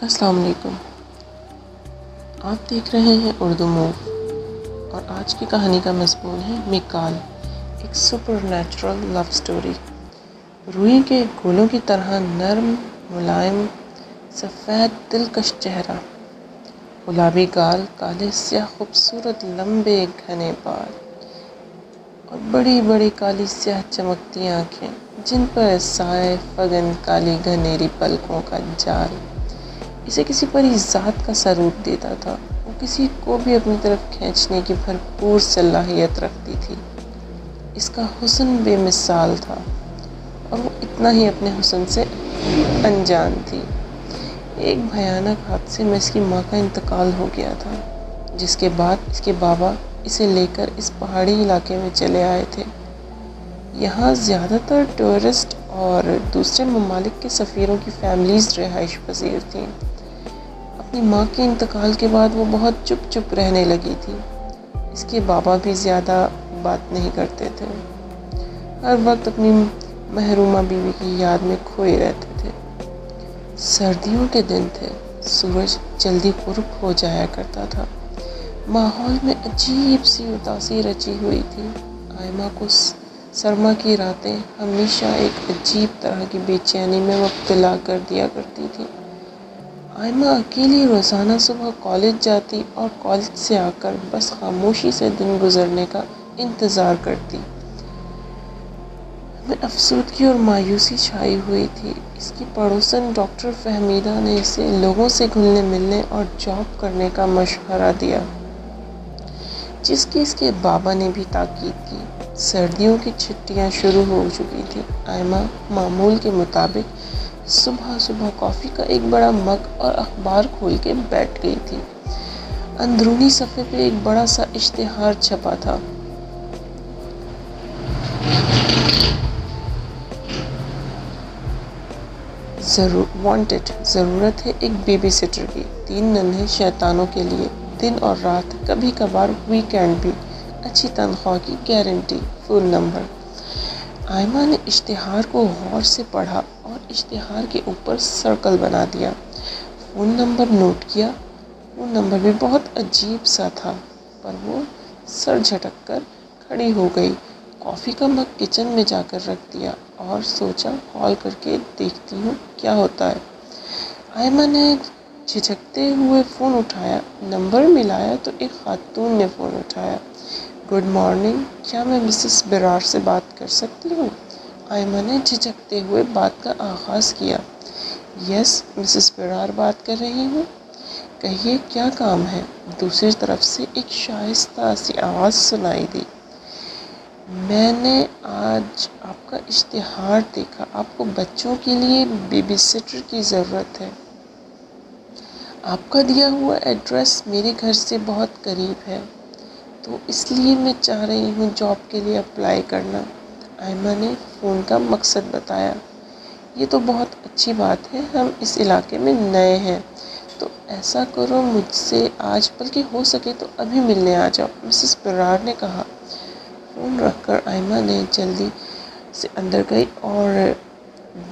السلام علیکم۔ آپ دیکھ رہے ہیں اردو موو اور آج کی کہانی کا مضمون ہے میکال، ایک سپر نیچرل لو سٹوری۔ روئی کے گولوں کی طرح نرم، ملائم، سفید دلکش چہرہ، گلابی گال، کالے سیاہ خوبصورت لمبے گھنے بال اور بڑی بڑی کالی سیاہ چمکتی آنکھیں جن پر سائے فگن کالی گھنیری پلکوں کا جال اسے کسی پری ذات کا سروپ دیتا تھا۔ وہ کسی کو بھی اپنی طرف کھینچنے کی بھرپور صلاحیت رکھتی تھی۔ اس کا حسن بے مثال تھا اور وہ اتنا ہی اپنے حسن سے انجان تھی۔ ایک بھیانک حادثے میں اس کی ماں کا انتقال ہو گیا تھا، جس کے بعد اس کے بابا اسے لے کر اس پہاڑی علاقے میں چلے آئے تھے۔ یہاں زیادہ تر ٹورسٹ اور دوسرے ممالک کے سفیروں کی فیملیز رہائش پذیر تھیں۔ اپنی ماں کے انتقال کے بعد وہ بہت چپ رہنے لگی تھی۔ اس کے بابا بھی زیادہ بات نہیں کرتے تھے، ہر وقت اپنی محرومہ بیوی کی یاد میں کھوئے رہتے تھے۔ سردیوں کے دن تھے، سورج جلدی غروب ہو جایا کرتا تھا۔ ماحول میں عجیب سی اداسی رچی ہوئی تھی۔ آئمہ کو سرما کی راتیں ہمیشہ ایک عجیب طرح کی بے چینی میں مبتلا کر دیا کرتی تھی۔ آئمہ اکیلی روزانہ صبح کالج جاتی اور کالج سے آ کر بس خاموشی سے دن گزرنے کا انتظار کرتی۔ میں افسردگی اور مایوسی چھائی ہوئی تھی۔ اس کی پڑوسن ڈاکٹر فہمیدہ نے اسے لوگوں سے گھلنے ملنے اور جاب کرنے کا مشورہ دیا، جس کی اس کے بابا نے بھی تاکید کی۔ سردیوں کی چھٹیاں شروع ہو چکی تھیں۔ آئمہ معمول کے مطابق صبح کافی کا ایک بڑا مگ اور اخبار کھول کے بیٹھ گئی تھی۔ اندرونی صفحے پہ ایک بڑا سا اشتہار چھپا تھا۔ وانٹڈ، ضرورت ہے ایک بیبی سٹر کی، 3 ننھے شیطانوں کے لیے، دن اور رات، کبھی کبھار ویکینڈ بھی، اچھی تنخواہ کی گارنٹی، فون نمبر۔ آئمہ نے اشتہار کو غور سے پڑھا اور اشتہار کے اوپر سرکل بنا دیا۔ فون نمبر نوٹ کیا۔ فون نمبر بھی بہت عجیب سا تھا، پر وہ سر جھٹک کر کھڑی ہو گئی، کافی کا مگ کچن میں جا کر رکھ دیا اور سوچا کال کر کے دیکھتی ہوں کیا ہوتا ہے۔ آئمہ نے جھجکتے ہوئے فون اٹھایا، نمبر ملایا تو ایک خاتون نے فون اٹھایا۔ گڈ مارننگ، کیا میں مسز برار سے بات کر سکتی ہوں؟ آئمہ نے جھجکتے ہوئے بات کا آغاز کیا۔ یس، مسز برار بات کر رہی ہوں، کہیے کیا کام ہے؟ دوسری طرف سے ایک شائستہ سی آواز سنائی دی۔ میں نے آج آپ کا اشتہار دیکھا، آپ کو بچوں کے لیے بیبی سٹر کی ضرورت ہے۔ آپ کا دیا ہوا ایڈریس میرے گھر سے بہت قریب ہے، تو اس لیے میں چاہ رہی ہوں جاب کے لیے اپلائی کرنا۔ آئمہ نے فون کا مقصد بتایا۔ یہ تو بہت اچھی بات ہے، ہم اس علاقے میں نئے ہیں، تو ایسا کرو مجھ سے آج، بلکہ ہو سکے تو ابھی ملنے آ جاؤ، مسز برار نے کہا۔ فون رکھ کر آئمہ نے جلدی سے اندر گئی اور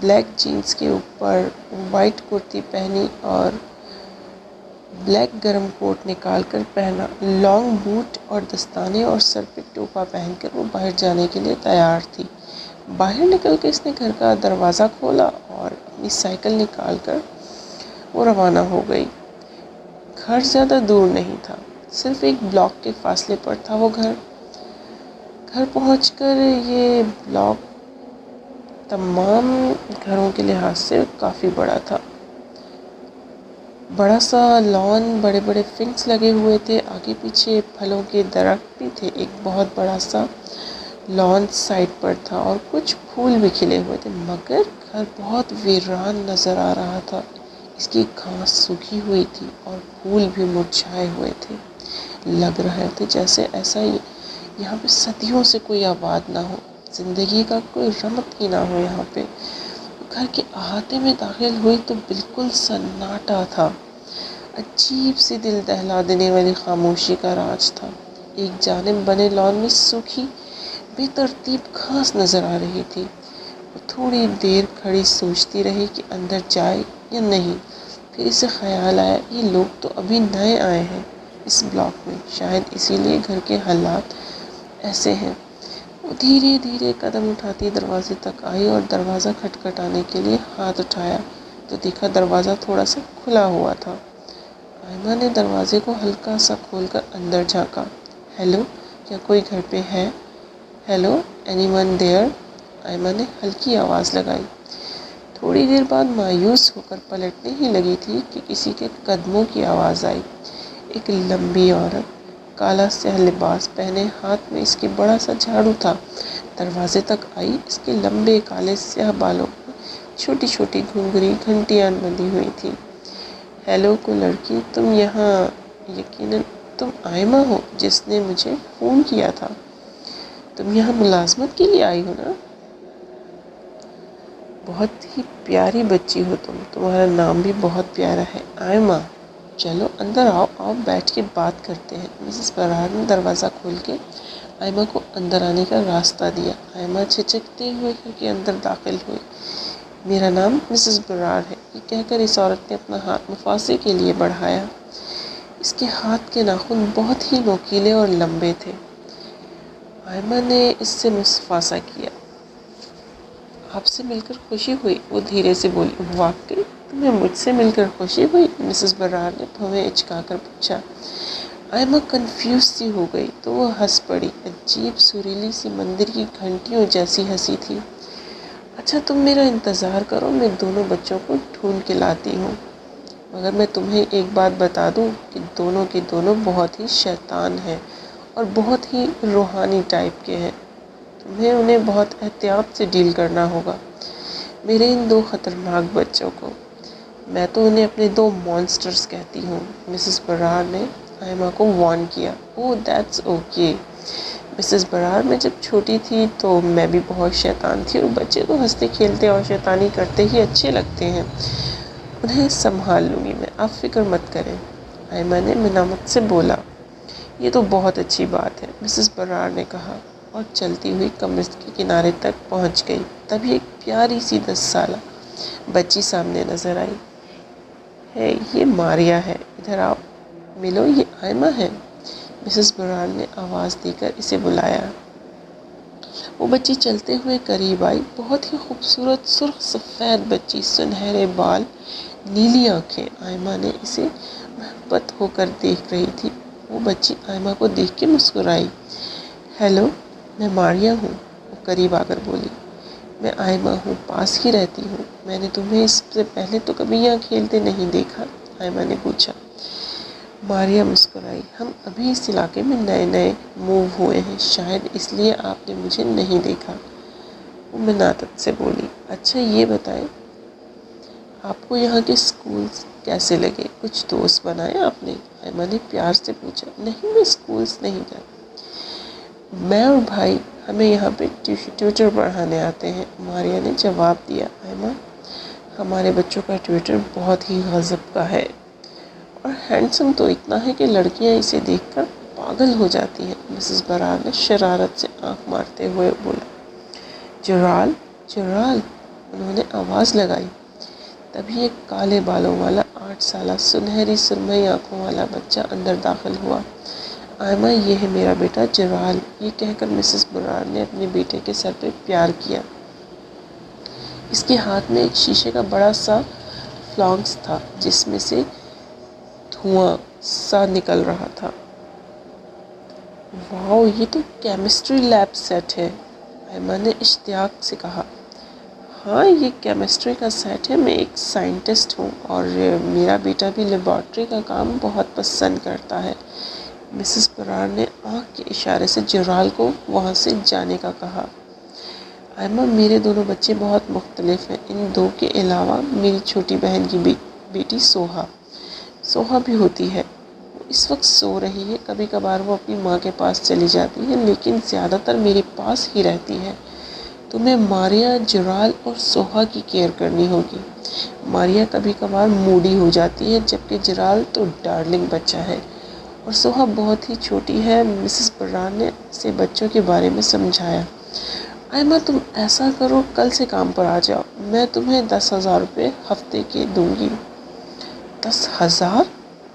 بلیک جینس کے اوپر وائٹ کرتی پہنی اور بلیک گرم کوٹ نکال کر پہنا، لانگ بوٹ اور دستانے اور سر پہ ٹوپا پہن کر وہ باہر جانے کے لیے تیار تھی۔ باہر نکل کے اس نے گھر کا دروازہ کھولا اور اپنی سائیکل نکال کر وہ روانہ ہو گئی۔ گھر زیادہ دور نہیں تھا، صرف ایک بلاک کے فاصلے پر تھا وہ گھر۔ گھر پہنچ کر یہ بلاک تمام گھروں کے لحاظ سے کافی بڑا تھا۔ بڑا سا لان، بڑے بڑے فنکس لگے ہوئے تھے، آگے پیچھے پھلوں کے درخت بھی تھے۔ ایک بہت بڑا سا لان سائڈ پر تھا اور کچھ پھول بھی کھلے ہوئے تھے، مگر گھر بہت ویران نظر آ رہا تھا۔ اس کی گھاس سوکھی ہوئی تھی اور پھول بھی مرجھائے ہوئے تھے۔ لگ رہا تھا جیسے ایسا یہاں پہ صدیوں سے کوئی آباد نہ ہو، زندگی کا کوئی رمق ہی نہ ہو یہاں پہ۔ گھر کے احاطے میں داخل ہوئی تو بالکل سناٹا تھا۔ عجیب سی دل دہلا دینے والی خاموشی کا راج تھا۔ ایک جانب بنے لان میں سوکھی بے ترتیب گھاس نظر آ رہی تھی۔ وہ تھوڑی دیر کھڑی سوچتی رہی کہ اندر جائے یا نہیں، پھر اسے خیال آیا یہ لوگ تو ابھی نئے آئے ہیں اس بلاک میں، شاید اسی لیے گھر کے حالات ایسے ہیں۔ وہ دھیرے دھیرے قدم اٹھاتی دروازے تک آئی اور دروازہ کھٹکھٹانے کے لیے ہاتھ اٹھایا تو دیکھا دروازہ تھوڑا سا کھلا ہوا تھا۔ آئمہ نے دروازے کو ہلکا سا کھول کر اندر جھانکا۔ ہیلو، کیا کوئی گھر پہ ہے؟ Hello, anyone there? Aima نے ہلکی آواز لگائی۔ تھوڑی دیر بعد مایوس ہو کر پلٹنے ہی لگی تھی کہ کسی کے قدموں کی آواز آئی۔ ایک لمبی عورت، کالا سیاہ لباس پہنے، ہاتھ میں اس کے بڑا سا جھاڑو تھا، دروازے تک آئی۔ اس کے لمبے کالے سیاہ بالوں میں چھوٹی چھوٹی گھنگری گھنٹیاں بندھی ہوئی تھیں۔ ہیلو کو لڑکی، تم یہاں، یقیناً تم آئمہ ہو جس نے مجھے فون کیا تھا۔ تم یہاں ملازمت کے لیے آئی ہو نا؟ بہت ہی پیاری بچی ہو تم، تمہارا نام بھی بہت پیارا ہے، آئمہ۔ چلو اندر آؤ، آؤ بیٹھ کے بات کرتے ہیں۔ مسز برار نے دروازہ کھول کے آئمہ کو اندر آنے کا راستہ دیا۔ آئمہ جھجکتے ہوئے گھر کے اندر داخل ہوئی۔ میرا نام مسز برار ہے، یہ کہہ کر اس عورت نے اپنا ہاتھ مفاصے کے لیے بڑھایا۔ اس کے ہاتھ کے ناخن بہت ہی نوکیلے اور لمبے تھے۔ آئمہ نے اس سے مفاصہ کیا۔ آپ سے مل کر خوشی ہوئی، وہ دھیرے سے بولی۔ واقعی تمہیں مجھ سے مل کر خوشی ہوئی؟ مسز برار نے بھویں اچکا کر پوچھا۔ آئمہ کنفیوز سی ہو گئی تو وہ ہنس پڑی، عجیب سریلی سی مندر کی گھنٹیوں جیسی ہنسی تھی۔ اچھا تم میرا انتظار کرو، میں دونوں بچوں کو ڈھونڈ کے لاتی ہوں، مگر میں تمہیں ایک بات بتا دوں کہ دونوں کے دونوں بہت ہی شیطان ہیں اور بہت ہی روحانی ٹائپ کے ہیں۔ تمہیں انہیں بہت احتیاط سے ڈیل کرنا ہوگا، میرے ان دو خطرناک بچوں کو۔ میں تو انہیں اپنے دو مانسٹرز کہتی ہوں، مسز برار نے آئمہ کو وارن کیا۔ اوہ دیٹس اوکے مسز برار، میں جب چھوٹی تھی تو میں بھی بہت شیطان تھی، اور بچے تو ہنستے کھیلتے اور شیطانی کرتے ہی اچھے لگتے ہیں، انہیں سنبھال لوں گی میں، آپ فکر مت کریں، آئمہ نے منامت سے بولا۔ یہ تو بہت اچھی بات ہے، مسز برار نے کہا، اور چلتی ہوئی کمرے کے کنارے تک پہنچ گئی۔ تبھی ایک پیاری سی 10 سالہ بچی سامنے نظر آئی۔ ہے یہ ماریا ہے، ادھر آؤ ملو، یہ آئمہ ہے، مسز برار نے آواز دے کر اسے بلایا۔ وہ بچی چلتے ہوئے قریب آئی، بہت ہی خوبصورت سرخ سفید بچی، سنہرے بال، نیلی آنکھیں۔ آئمہ نے اسے محبت ہو کر دیکھ رہی تھی۔ وہ بچی آئمہ کو دیکھ کے مسکرائی۔ ہیلو، میں ماریا ہوں، وہ قریب آ کر بولی۔ میں آئمہ ہوں، پاس ہی رہتی ہوں، میں نے تمہیں اس سے پہلے تو کبھی یہاں کھیلتے نہیں دیکھا، آئمہ نے پوچھا۔ ماریا مسکرائی۔ ہم ابھی اس علاقے میں نئے نئے موو ہوئے ہیں، شاید اس لیے آپ نے مجھے نہیں دیکھا، وہ مناطت سے بولی۔ اچھا یہ بتائیں، آپ کو یہاں کے اسکولز کیسے لگے؟ کچھ دوست بنائے آپ نے؟ آئمہ نے پیار سے پوچھا۔ نہیں، میں اسکولز نہیں گئی، میں اور بھائی ہمیں یہاں پہ ٹیوٹر پڑھانے آتے ہیں، ماریا نے جواب دیا۔ آئمہ، ہمارے بچوں کا ٹیوٹر بہت ہی غضب کا ہے، اور ہینڈسم تو اتنا ہے کہ لڑکیاں اسے دیکھ کر پاگل ہو جاتی ہیں، مسز برار نے شرارت سے آنکھ مارتے ہوئے بولا۔ جرال، جرال، انہوں نے آواز لگائی۔ تبھی ایک کالے بالوں والا 8 سالہ سنہری سرمئی آنکھوں والا بچہ اندر داخل ہوا۔ آئمہ، یہ ہے میرا بیٹا جرال، یہ کہہ کر مسز برار نے اپنے بیٹے کے سر پہ پیار کیا۔ اس کے ہاتھ میں ایک شیشے کا بڑا سا فلاسک تھا جس میں سے دھواں سا نکل رہا تھا۔ واؤ، یہ تو کیمسٹری لیب سیٹ ہے، آئمہ نے اشتیاق سے کہا۔ ہاں، یہ کیمسٹری کا سیٹ ہے، میں ایک سائنٹسٹ ہوں اور میرا بیٹا بھی لیبارٹری کا کام بہت پسند کرتا ہے، مسز برار نے آنکھ کے اشارے سے جرال کو وہاں سے جانے کا کہا۔ آئمہ، میرے دونوں بچے بہت مختلف ہیں، ان دو کے علاوہ میری چھوٹی بہن کی بیٹی سوہا بھی ہوتی ہے، وہ اس وقت سو رہی ہے، کبھی کبھار وہ اپنی ماں کے پاس چلی جاتی ہے لیکن زیادہ تر میرے پاس ہی رہتی ہے۔ تمہیں ماریا، جرال اور سوہا کی کیئر کرنی ہوگی۔ ماریا کبھی کبھار موڈی ہو جاتی ہے جبکہ جرال تو ڈارلنگ بچہ ہے، اور سوہا بہت ہی چھوٹی ہے، مسز برار نے اسے بچوں کے بارے میں سمجھایا۔ آئمہ، تم ایسا کرو، کل سے کام پر آ جاؤ، میں تمہیں 10,000 روپے ہفتے کے دوں گی۔ 10,000!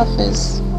حافظ.